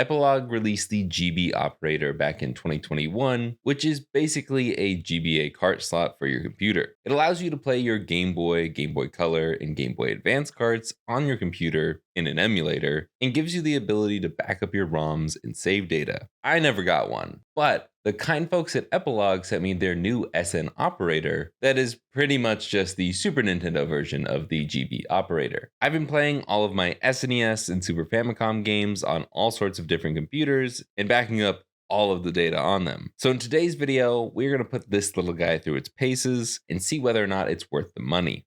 Epilogue released the GB operator back in 2021, which is basically a GBA cart slot for your computer. It allows you to play your Game Boy, Game Boy Color, and Game Boy Advance carts on your computer in an emulator, and gives you the ability to back up your ROMs and save data. I never got one, but the kind folks at Epilogue sent me their new SN operator that is pretty much just the Super Nintendo version of the GB operator. I've been playing all of my SNES and Super Famicom games on all sorts of different computers and backing up all of the data on them. So in today's video, we're going to put this little guy through its paces and see whether or not it's worth the money.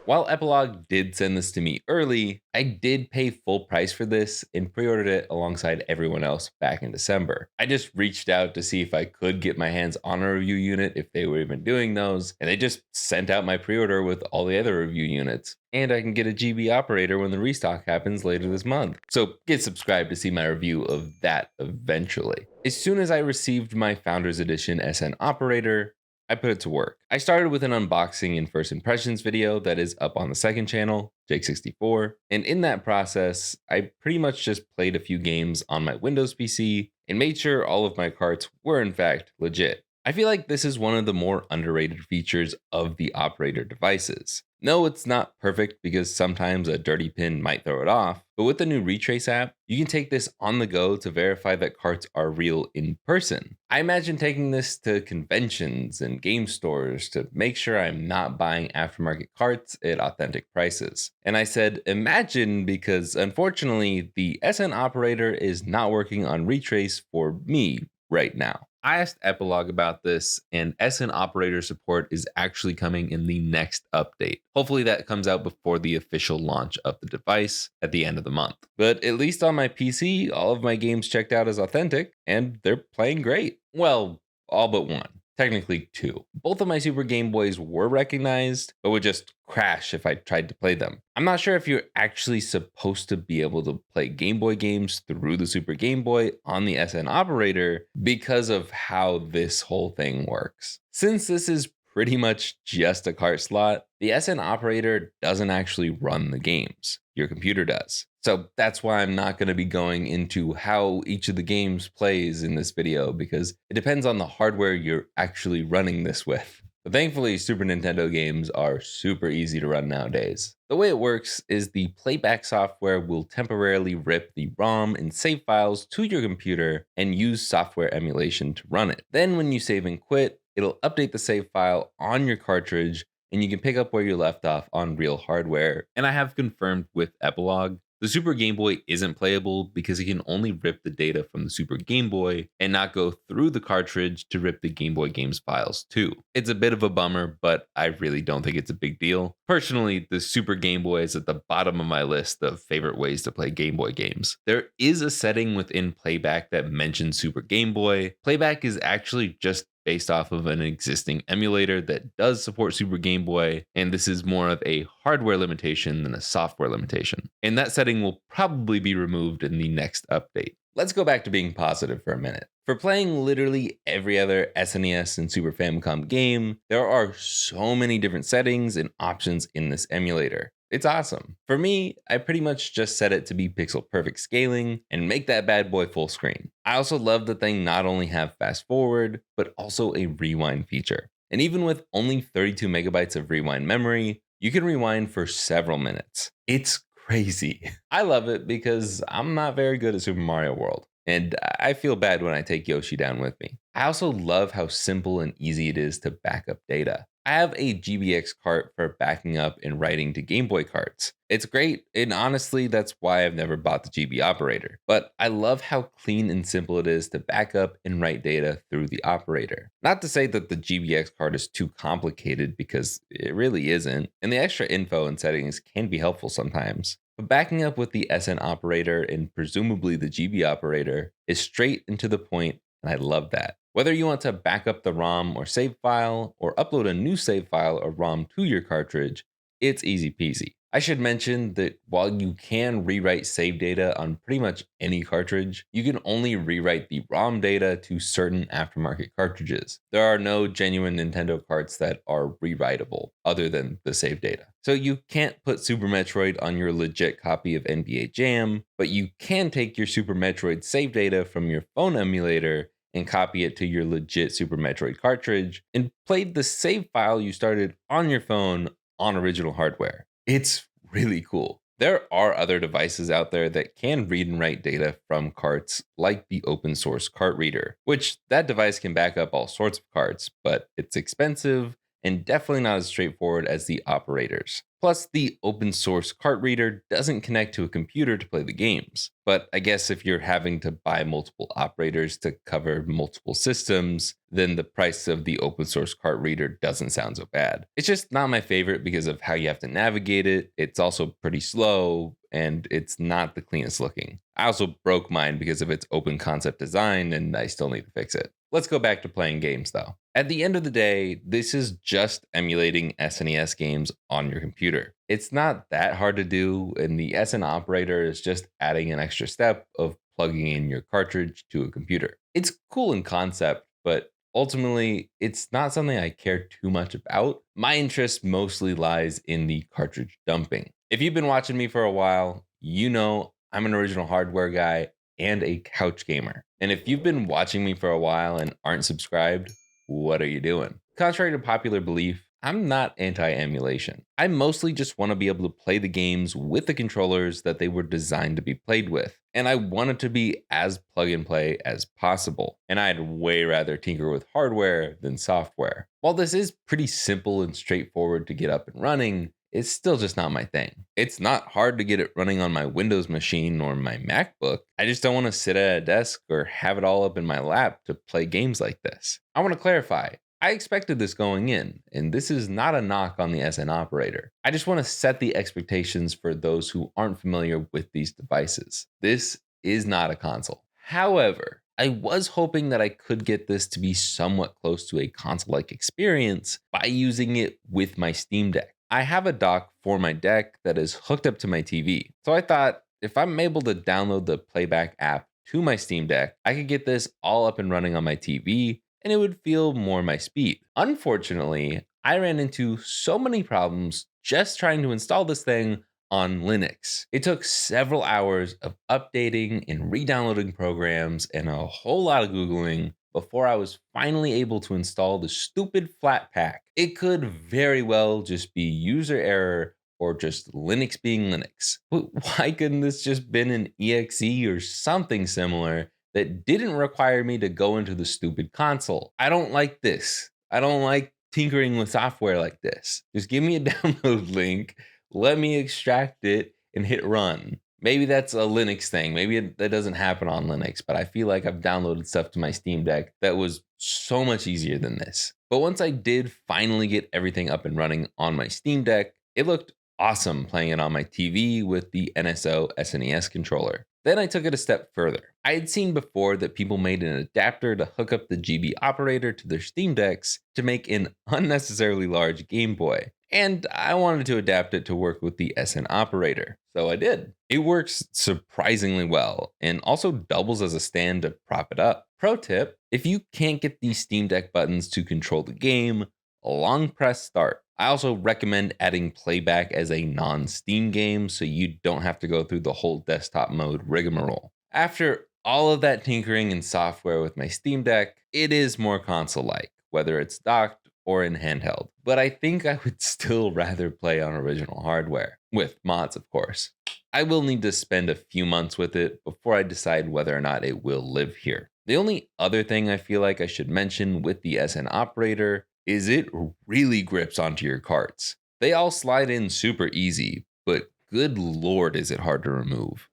While Epilogue did send this to me early, I did pay full price for this and pre-ordered it alongside everyone else back in December. I just reached out to see if I could get my hands on a review unit if they were even doing those, and they just sent out my pre-order with all the other review units. And I can get a GB operator when the restock happens later this month. So get subscribed to see my review of that eventually. As soon as I received my Founders Edition SN operator, I put it to work. I started with an unboxing and first impressions video that is up on the second channel, Jake64, and in that process, I pretty much just played a few games on my Windows PC and made sure all of my carts were in fact legit. I feel like this is one of the more underrated features of the operator devices. No, it's not perfect because sometimes a dirty pin might throw it off, but with the new Retrace app, you can take this on the go to verify that carts are real in person. I imagine taking this to conventions and game stores to make sure I'm not buying aftermarket carts at authentic prices. And I said imagine because unfortunately the SN operator is not working on Retrace for me right now. I asked Epilogue about this, and SN operator support is actually coming in the next update. Hopefully that comes out before the official launch of the device at the end of the month. But at least on my PC, all of my games checked out as authentic, and they're playing great. Well, all but one. Technically two. Both of my Super Game Boys were recognized, but would just crash if I tried to play them. I'm not sure if you're actually supposed to be able to play Game Boy games through the Super Game Boy on the SN operator because of how this whole thing works. Since this is pretty much just a cart slot, the SN operator doesn't actually run the games. Your computer does. So that's why I'm not going to be going into how each of the games plays in this video because it depends on the hardware you're actually running this with. But thankfully, Super Nintendo games are super easy to run nowadays. The way it works is the playback software will temporarily rip the ROM and save files to your computer and use software emulation to run it. Then when you save and quit, it'll update the save file on your cartridge and you can pick up where you left off on real hardware. And I have confirmed with Epilogue, the Super Game Boy isn't playable because it can only rip the data from the Super Game Boy and not go through the cartridge to rip the Game Boy games files too. It's a bit of a bummer, but I really don't think it's a big deal. Personally, the Super Game Boy is at the bottom of my list of favorite ways to play Game Boy games. There is a setting within Playback that mentions Super Game Boy. Playback is actually just based off of an existing emulator that does support Super Game Boy, and this is more of a hardware limitation than a software limitation. And that setting will probably be removed in the next update. Let's go back to being positive for a minute. For playing literally every other SNES and Super Famicom game, there are so many different settings and options in this emulator. It's awesome. For me, I pretty much just set it to be pixel perfect scaling and make that bad boy full screen. I also love that they not only have fast forward, but also a rewind feature. And even with only 32 megabytes of rewind memory, you can rewind for several minutes. It's crazy. I love it because I'm not very good at Super Mario World, and I feel bad when I take Yoshi down with me. I also love how simple and easy it is to back up data. I have a GBX cart for backing up and writing to Game Boy carts. It's great, and honestly, that's why I've never bought the GB operator. But I love how clean and simple it is to back up and write data through the operator. Not to say that the GBX cart is too complicated, because it really isn't, and the extra info and settings can be helpful sometimes. But backing up with the SN operator and presumably the GB operator is straight and to the point, and I love that. Whether you want to back up the ROM or save file, or upload a new save file or ROM to your cartridge, it's easy peasy. I should mention that while you can rewrite save data on pretty much any cartridge, you can only rewrite the ROM data to certain aftermarket cartridges. There are no genuine Nintendo carts that are rewritable other than the save data. So you can't put Super Metroid on your legit copy of NBA Jam, but you can take your Super Metroid save data from your phone emulator and copy it to your legit Super Metroid cartridge and play the save file you started on your phone on original hardware. It's really cool. There are other devices out there that can read and write data from carts, like the open source cart reader, which that device can back up all sorts of carts, but it's expensive and definitely not as straightforward as the operators. Plus, the open source cart reader doesn't connect to a computer to play the games. But I guess if you're having to buy multiple operators to cover multiple systems, then the price of the open source cart reader doesn't sound so bad. It's just not my favorite because of how you have to navigate it. It's also pretty slow and it's not the cleanest looking. I also broke mine because of its open concept design and I still need to fix it. Let's go back to playing games though. At the end of the day, this is just emulating SNES games on your computer. It's not that hard to do, and the SN operator is just adding an extra step of plugging in your cartridge to a computer. It's cool in concept, but ultimately, it's not something I care too much about. My interest mostly lies in the cartridge dumping. If you've been watching me for a while, you know I'm an original hardware guy and a couch gamer. And if you've been watching me for a while and aren't subscribed, what are you doing? Contrary to popular belief, I'm not anti-emulation. I mostly just want to be able to play the games with the controllers that they were designed to be played with. And I want it to be as plug and play as possible. And I'd way rather tinker with hardware than software. While this is pretty simple and straightforward to get up and running, it's still just not my thing. It's not hard to get it running on my Windows machine or my MacBook. I just don't want to sit at a desk or have it all up in my lap to play games like this. I want to clarify. I expected this going in, and this is not a knock on the SN operator. I just want to set the expectations for those who aren't familiar with these devices. This is not a console. However, I was hoping that I could get this to be somewhat close to a console-like experience by using it with my Steam Deck. I have a dock for my deck that is hooked up to my TV. So I thought if I'm able to download the playback app to my Steam Deck, I could get this all up and running on my TV and it would feel more my speed. Unfortunately, I ran into so many problems just trying to install this thing on Linux. It took several hours of updating and re-downloading programs and a whole lot of Googling before I was finally able to install the stupid Flatpak. It could very well just be user error or just Linux being Linux. Why couldn't this just been an exe or something similar that didn't require me to go into the stupid console? I don't like this. I don't like tinkering with software like this. Just give me a download link, let me extract it and hit run. Maybe that's a Linux thing. Maybe that doesn't happen on Linux, but I feel like I've downloaded stuff to my Steam Deck that was so much easier than this. But once I did finally get everything up and running on my Steam Deck, it looked awesome playing it on my TV with the NSO SNES controller. Then I took it a step further. I had seen before that people made an adapter to hook up the GB operator to their Steam Decks to make an unnecessarily large Game Boy. And I wanted to adapt it to work with the SN operator, so I did. It works surprisingly well and also doubles as a stand to prop it up. Pro tip, if you can't get these Steam Deck buttons to control the game, long press start. I also recommend adding playback as a non-Steam game so you don't have to go through the whole desktop mode rigmarole. After all of that tinkering and software with my Steam Deck, it is more console-like, whether it's docked or in handheld. But I think I would still rather play on original hardware, with mods of course. I will need to spend a few months with it before I decide whether or not it will live here. The only other thing I feel like I should mention with the SN operator is it really grips onto your carts. They all slide in super easy, but good lord is it hard to remove.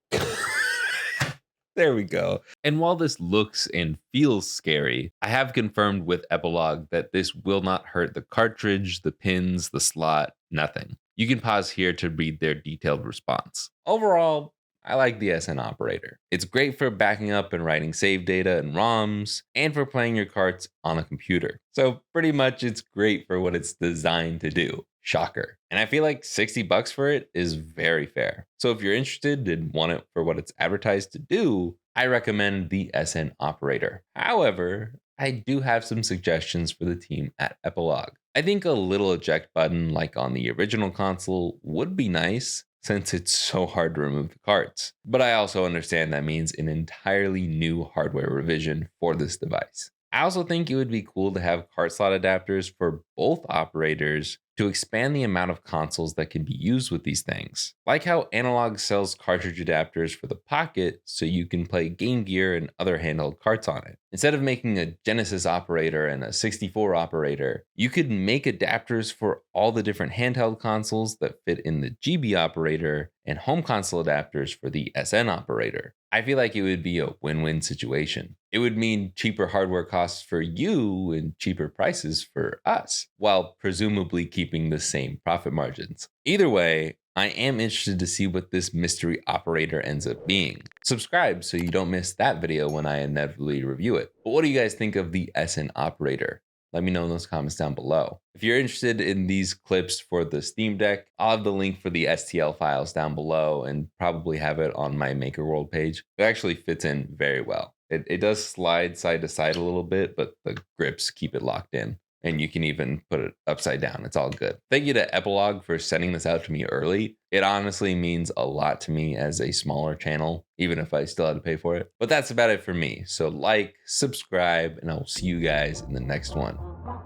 There we go. And while this looks and feels scary, I have confirmed with Epilogue that this will not hurt the cartridge, the pins, the slot, nothing. You can pause here to read their detailed response. Overall, I like the SN operator. It's great for backing up and writing save data and ROMs, and for playing your carts on a computer. So pretty much it's great for what it's designed to do. Shocker. And I feel like 60 bucks for it is very fair. So if you're interested and want it for what it's advertised to do, I recommend the SN operator. However, I do have some suggestions for the team at Epilogue. I think a little eject button like on the original console would be nice since it's so hard to remove the carts. But I also understand that means an entirely new hardware revision for this device. I also think it would be cool to have cart slot adapters for both operators to expand the amount of consoles that can be used with these things. Like how Analog sells cartridge adapters for the Pocket so you can play Game Gear and other handheld carts on it. Instead of making a Genesis operator and a 64 operator, you could make adapters for all the different handheld consoles that fit in the GB operator and home console adapters for the SN operator. I feel like it would be a win-win situation. It would mean cheaper hardware costs for you and cheaper prices for us, while presumably keeping the same profit margins. Either way, I am interested to see what this mystery operator ends up being. Subscribe so you don't miss that video when I inevitably review it. But what do you guys think of the SN operator? Let me know in those comments down below. If you're interested in these clips for the Steam Deck, I'll have the link for the STL files down below and probably have it on my Maker World page. It actually fits in very well. It does slide side to side a little bit, but the grips keep it locked in. And you can even put it upside down. It's all good. Thank you to Epilogue for sending this out to me early. It honestly means a lot to me as a smaller channel, even if I still had to pay for it. But that's about it for me. So like, subscribe, and I'll see you guys in the next one.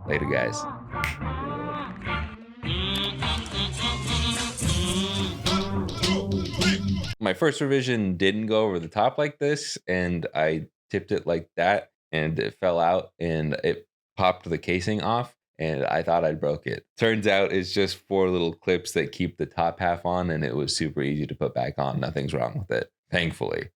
Later, guys. My first revision didn't go over the top like this, and I tipped it like that, and it fell out, and it popped the casing off, and I thought I broke it. Turns out it's just 4 little clips that keep the top half on, and it was super easy to put back on. Nothing's wrong with it, thankfully.